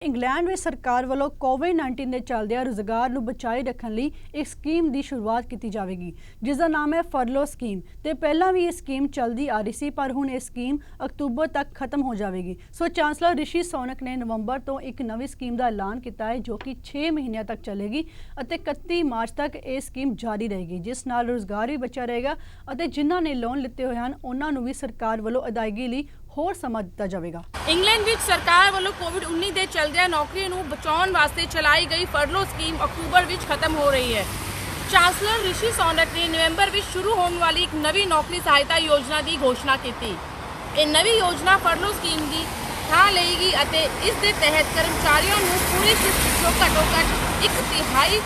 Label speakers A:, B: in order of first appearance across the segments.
A: England ਵਿੱਚ ਸਰਕਾਰ ਵੱਲੋਂ ਕੋਵਿਡ-19 ਦੇ ਚੱਲਦਿਆਂ ਰੁਜ਼ਗਾਰ ਨੂੰ ਬਚਾਏ ਰੱਖਣ ਲਈ ਇੱਕ ਸਕੀਮ ਦੀ ਸ਼ੁਰੂਆਤ ਕੀਤੀ ਜਾਵੇਗੀ, ਜਿਸ ਦਾ ਨਾਮ ਹੈ ਫਰਲੋ ਸਕੀਮ। ਤੇ ਪਹਿਲਾਂ ਵੀ ਇਹ ਸਕੀਮ ਚੱਲਦੀ ਆ ਰਹੀ ਸੀ, ਪਰ ਹੁਣ ਇਹ ਸਕੀਮ ਅਕਤੂਬਰ ਤੱਕ ਖਤਮ ਹੋ ਜਾਵੇਗੀ। ਸੋ ਚਾਂਸਲਰ ਰਿਸ਼ੀ ਸੋਨਕ ਨੇ ਨਵੰਬਰ ਤੋਂ ਇੱਕ ਨਵੀਂ ਸਕੀਮ ਦਾ ਐਲਾਨ ਕੀਤਾ ਹੈ, ਜੋ ਕਿ 6 ਮਹੀਨਿਆਂ ਤੱਕ ਚੱਲੇਗੀ ਅਤੇ 31 ਮਾਰਚ ਤੱਕ ਇਹ ਸਕੀਮ ਜਾਰੀ ਰਹੇਗੀ, ਜਿਸ ਨਾਲ ਰੁਜ਼ਗਾਰ ਵੀ ਬਚਿਆ ਰਹੇਗਾ ਅਤੇ ਜਿਨ੍ਹਾਂ ਨੇ ਲੋਨ ਲਿੱਤੇ ਹੋਏ ਹਨ ਉਹਨਾਂ ਨੂੰ ਵੀ ਸਰਕਾਰ ਵੱਲੋਂ ਅਦਾਇਗੀ ਲਈ ਹੋਰ ਸਮਾਂ ਦਿੱਤਾ ਜਾਵੇਗਾ।
B: ਇੰਗਲੈਂਡ ਵਿੱਚ ਸਰਕਾਰ ਵੱਲੋਂ ਕੋਵਿਡ-19 ਦੇ ਚੱਲਦਿਆਂ ਨੌਕਰੀਆਂ ਨੂੰ ਬਚਾਉਣ ਵਾਸਤੇ ਚਲਾਈ ਗਈ ਫਰਲੋ ਸਕੀਮ ਅਕਤੂਬਰ ਵਿੱਚ ਖਤਮ ਹੋ ਰਹੀ ਹੈ। ਚਾਂਸਲਰ ਰਿਸ਼ੀ ਸੋਨਕ ਨੇ ਨਵੰਬਰ ਵਿੱਚ ਸ਼ੁਰੂ ਹੋਣ ਵਾਲੀ ਇੱਕ ਨਵੀਂ ਨੌਕਰੀ ਸਹਾਇਤਾ ਯੋਜਨਾ ਦੀ ਘੋਸ਼ਣਾ ਕੀਤੀ। ਇਹ ਨਵੀਂ ਯੋਜਨਾ ਫਰਲੋ ਸਕੀਮ ਦੀ ਥਾਂ ਲਏਗੀ ਅਤੇ ਇਸ ਦੇ ਤਹਿਤ ਕਰਮਚਾਰੀਆਂ ਨੂੰ ਪੂਰੀ ਸ਼ਿਫਟ ਵਿੱਚੋਂ ਘੱਟੋ-ਘੱਟ 1/3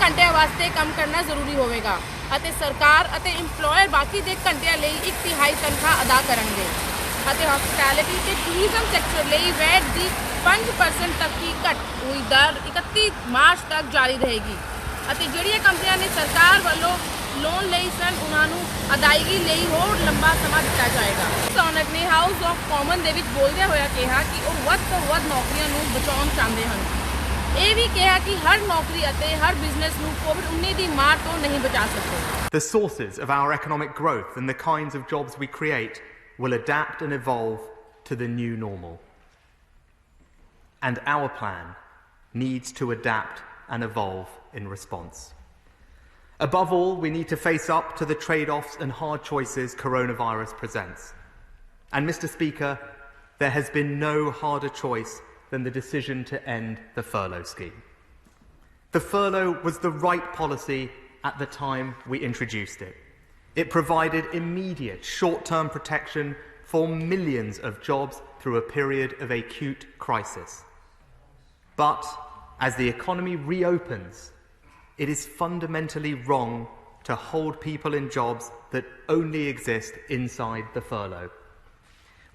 B: ਘੰਟਿਆਂ ਵਾਸਤੇ ਕੰਮ ਕਰਨਾ ਜ਼ਰੂਰੀ ਹੋਵੇਗਾ ਅਤੇ ਸਰਕਾਰ ਅਤੇ ਇੰਪਲੋਇਰ ਬਾਕੀ ਦੇ ਘੰਟਿਆਂ ਲਈ 1/3 ਤਨਖਾਹ ਅਦਾ ਕਰਨਗੇ ਅਤੇ ਹਸਪਿਟੈਲਿਟੀ ਤੇ ਟੂਰਿਜ਼ਮ ਸੈਕਟਰ ਲਈ ਵੈਟ ਦੀ 5% ਤੱਕ ਦੀ ਘੱਟ ਹੋਈ ਦਰ 31 ਮਾਰਚ ਤੱਕ ਜਾਰੀ ਰਹੇਗੀ ਅਤੇ ਜਿਹੜੀਆਂ ਕੰਪਨੀਆਂ ਨੇ ਸਰਕਾਰ ਵੱਲੋਂ ਲੋਨ ਲਈ ਸਨ ਉਹਨਾਂ ਨੂੰ ਅਦਾਇਗੀ ਲਈ ਹੋਰ ਲੰਬਾ ਸਮਾਂ ਦਿੱਤਾ ਜਾਏਗਾ। ਸੋਨਕ ਨੇ ਹਾਊਸ ਆਫ ਕਾਮਨ ਦੇ ਵਿੱਚ ਬੋਲਦਿਆਂ ਹੋਇਆ ਕਿਹਾ ਕਿ ਉਹ ਵੱਧ ਤੋਂ ਵੱਧ ਨੌਕਰੀਆਂ ਨੂੰ ਬਚਾਉਣ ਚਾਹੁੰਦੇ ਹਨ। ਇਹ ਵੀ ਕਿਹਾ ਕਿ ਹਰ ਨੌਕਰੀ ਅਤੇ ਹਰ ਬਿਜ਼ਨਸ ਨੂੰ ਕੋਵਿਡ-19 ਦੀ ਮਾਰ ਤੋਂ ਨਹੀਂ ਬਚਾ ਸਕਦੇ।
C: The sources of our economic growth and the kinds of jobs we create will adapt and evolve to the new normal. And our plan needs to adapt and evolve in response. Above all, we need to face up to the trade-offs and hard choices coronavirus presents. And Mr. Speaker, there has been no harder choice than the decision to end the furlough scheme. The furlough was the right policy at the time we introduced it. It provided immediate short-term protection for millions of jobs through a period of acute crisis. But as the economy reopens, it is fundamentally wrong to hold people in jobs that only exist inside the furlough.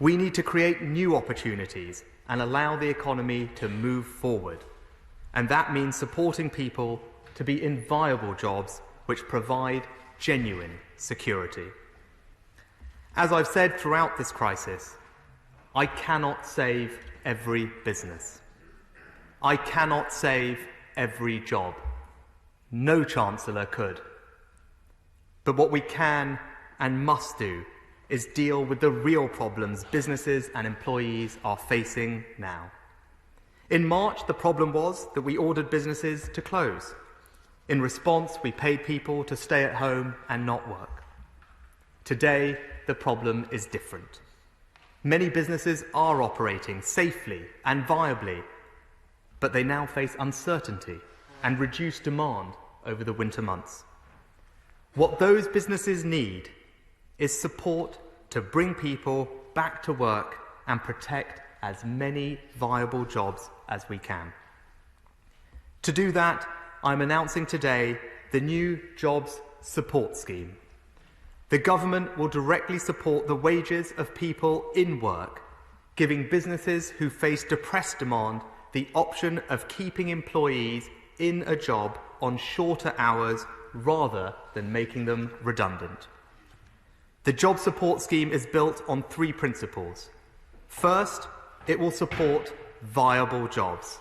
C: We need to create new opportunities and allow the economy to move forward. And that means supporting people to be in viable jobs which provide genuine security. As I've said throughout this crisis, I cannot save every business. I cannot save every job. No chancellor could. But what we can and must do is deal with the real problems businesses and employees are facing now. In March, the problem was that we ordered businesses to close. In response, we paid people to stay at home and not work. Today, the problem is different. Many businesses are operating safely and viably, but they now face uncertainty and reduced demand over the winter months. What those businesses need is support to bring people back to work and protect as many viable jobs as we can. To do that, I'm announcing today the new Jobs Support Scheme. The government will directly support the wages of people in work, giving businesses who face depressed demand the option of keeping employees in a job on shorter hours rather than making them redundant. The Job Support Scheme is built on 3 principles. First, it will support viable jobs.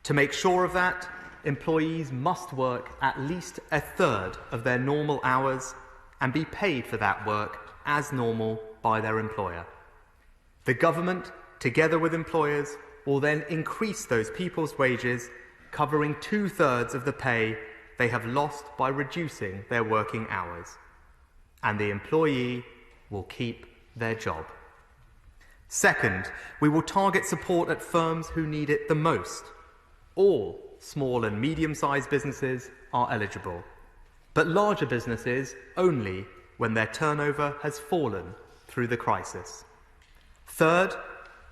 C: To make sure of that, employees must work at least a third of their normal hours and be paid for that work as normal by their employer. The government, together with employers, will then increase those people's wages, covering 2/3 of the pay they have lost by reducing their working hours. And the employee will keep their job. Second, we will target support at firms who need it the most. All small and medium-sized businesses are eligible, but larger businesses only when their turnover has fallen through the crisis. Third,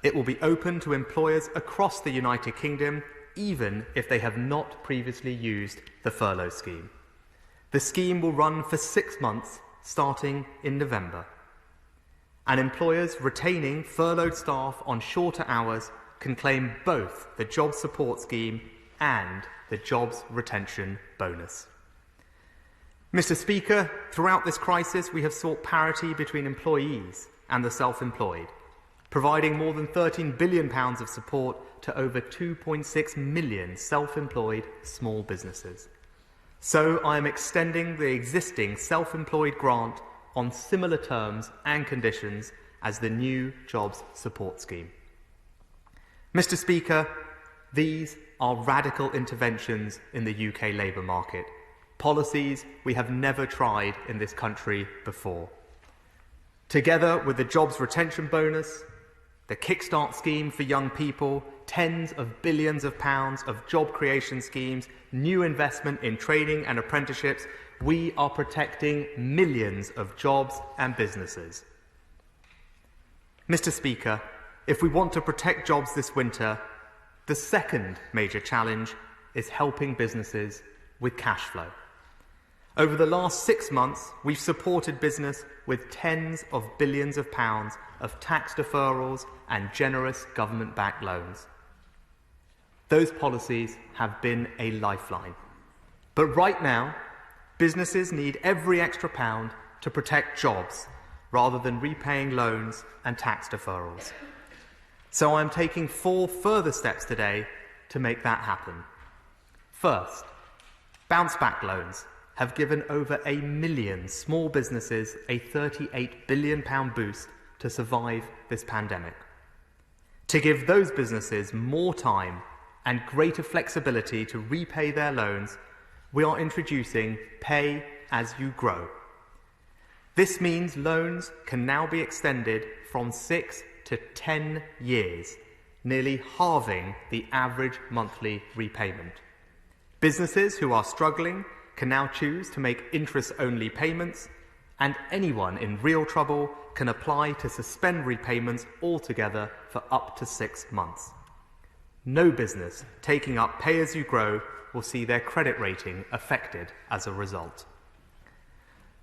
C: it will be open to employers across the United Kingdom, even if they have not previously used the furlough scheme. The scheme will run for 6 months, starting in November. And employers retaining furloughed staff on shorter hours can claim both the Job Support Scheme and the Jobs Retention Bonus. Mr. Speaker, throughout this crisis we have sought parity between employees and the self-employed, providing more than £13 billion of support to over 2.6 million self-employed small businesses. So I am extending the existing self-employed grant on similar terms and conditions as the new Jobs Support Scheme. Mr. Speaker, these are radical interventions in the UK labour market, policies we have never tried in this country before. Together with the Jobs Retention Bonus, the Kickstart scheme for young people, tens of billions of pounds of job creation schemes, new investment in training and apprenticeships, we are protecting millions of jobs and businesses. Mr. Speaker, if we want to protect jobs this winter, the second major challenge is helping businesses with cash flow. Over the last 6 months, we've supported business with tens of billions of pounds of tax deferrals and generous government-backed loans. Those policies have been a lifeline. But right now, businesses need every extra pound to protect jobs rather than repaying loans and tax deferrals. So I'm taking 4 further steps today to make that happen. First, bounce-back loans have given over 1 million small businesses a £38 billion boost to survive this pandemic. To give those businesses more time and greater flexibility to repay their loans, we are introducing Pay As You Grow. This means loans can now be extended from 6 to 10 years, nearly halving the average monthly repayment. Businesses who are struggling can now choose to make interest-only payments, and anyone in real trouble can apply to suspend repayments altogether for up to 6 months. No business taking up Pay As You Grow will see their credit rating affected as a result.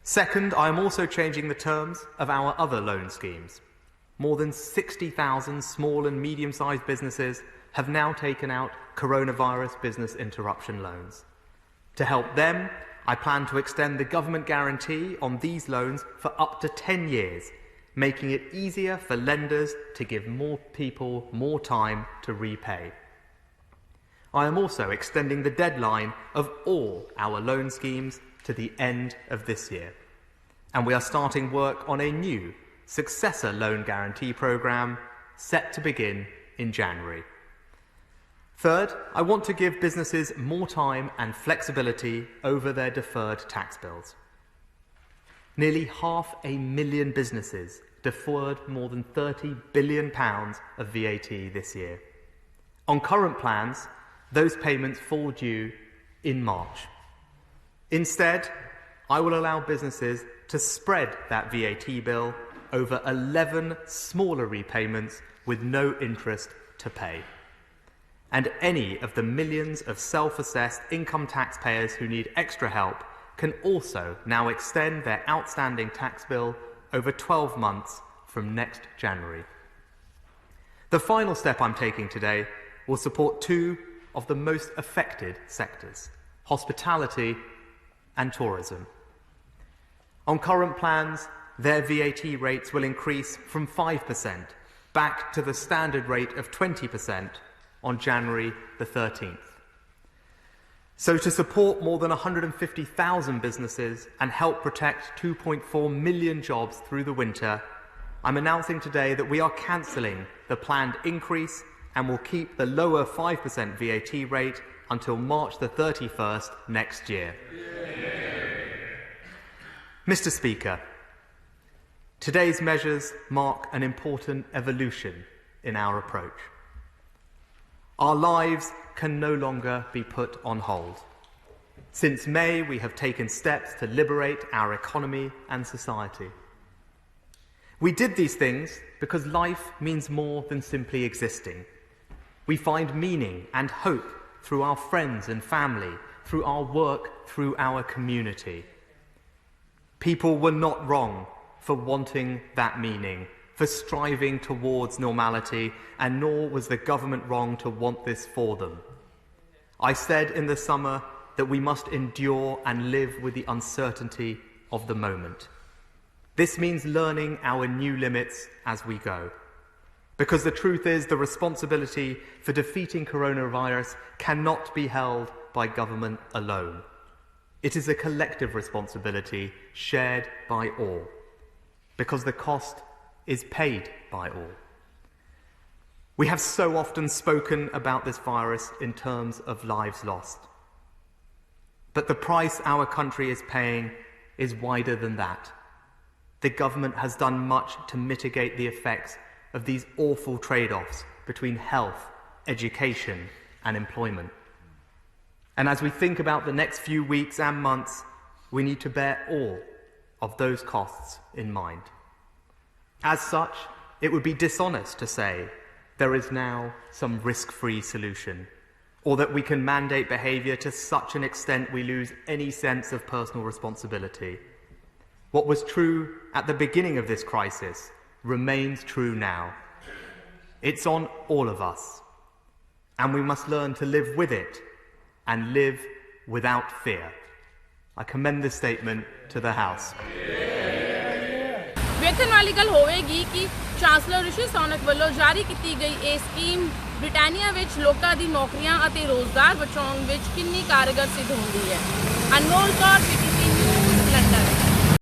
C: Second, I am also changing the terms of our other loan schemes. More than 60,000 small and medium-sized businesses have now taken out coronavirus business interruption loans. To help them, I plan to extend the government guarantee on these loans for up to 10 years, making it easier for lenders to give more people more time to repay. I am also extending the deadline of all our loan schemes to the end of this year. And we are starting work on a new successor loan guarantee programme set to begin in January. Third, I want to give businesses more time and flexibility over their deferred tax bills. Nearly 500,000 businesses deferred more than £30 billion of VAT this year. On current plans, those payments fall due in March. Instead, I will allow businesses to spread that VAT bill over 11 smaller repayments with no interest to pay. And any of the millions of self-assessed income taxpayers who need extra help can also now extend their outstanding tax bill over 12 months from next January. The final step I'm taking today will support 2 of the most affected sectors, hospitality and tourism. On current plans, their VAT rates will increase from 5% back to the standard rate of 20% on January the 13th. So to support more than 150,000 businesses and help protect 2.4 million jobs through the winter, I'm announcing today that we are cancelling the planned increase and will keep the lower 5% VAT rate until March the 31st next year. Mr. Speaker, today's measures mark an important evolution in our approach. Our lives can no longer be put on hold. Since May, we have taken steps to liberate our economy and society. We did these things because life means more than simply existing. We find meaning and hope through our friends and family, through our work, through our community. People were not wrong for wanting that meaning, for striving towards normality, and nor was the government wrong to want this for them. I said in the summer that we must endure and live with the uncertainty of the moment. This means learning our new limits as we go. Because the truth is, the responsibility for defeating coronavirus cannot be held by government alone. It is a collective responsibility shared by all, because the cost is paid by all. We have so often spoken about this virus in terms of lives lost. But the price our country is paying is wider than that. The government has done much to mitigate the effects of these awful trade-offs between health, education, and employment. And as we think about the next few weeks and months, we need to bear all of those costs in mind. As such, it would be dishonest to say there is now some risk-free solution, or that we can mandate behaviour to such an extent we lose any sense of personal responsibility. What was true at the beginning of this crisis remains true now. It's on all of us, and we must learn to live with it and live without fear. I commend this statement to the House.
B: ਵੇਖਣ ਵਾਲੀ ਗੱਲ ਹੋਵੇਗੀ ਕਿ chancellor ਰਿਸ਼ੀ ਸੌਨਕ ਵੱਲੋਂ ਜਾਰੀ ਕੀਤੀ ਗਈ ਇਹ ਸਕੀਮ ਬ੍ਰਿਟਾਨੀਆ ਵਿੱਚ ਲੋਕਾਂ ਦੀ ਨੌਕਰੀਆਂ ਅਤੇ ਰੋਜ਼ਗਾਰ ਬਚਾਉਣ ਵਿੱਚ ਕਿੰਨੀ ਕਾਰਗਰ ਸਿੱਧ ਹੁੰਦੀ ਹੈ। ਅਨਮੋਲ ਕੌਰ, PTV ਨਿਊਜ਼, ਲੰਡਨ।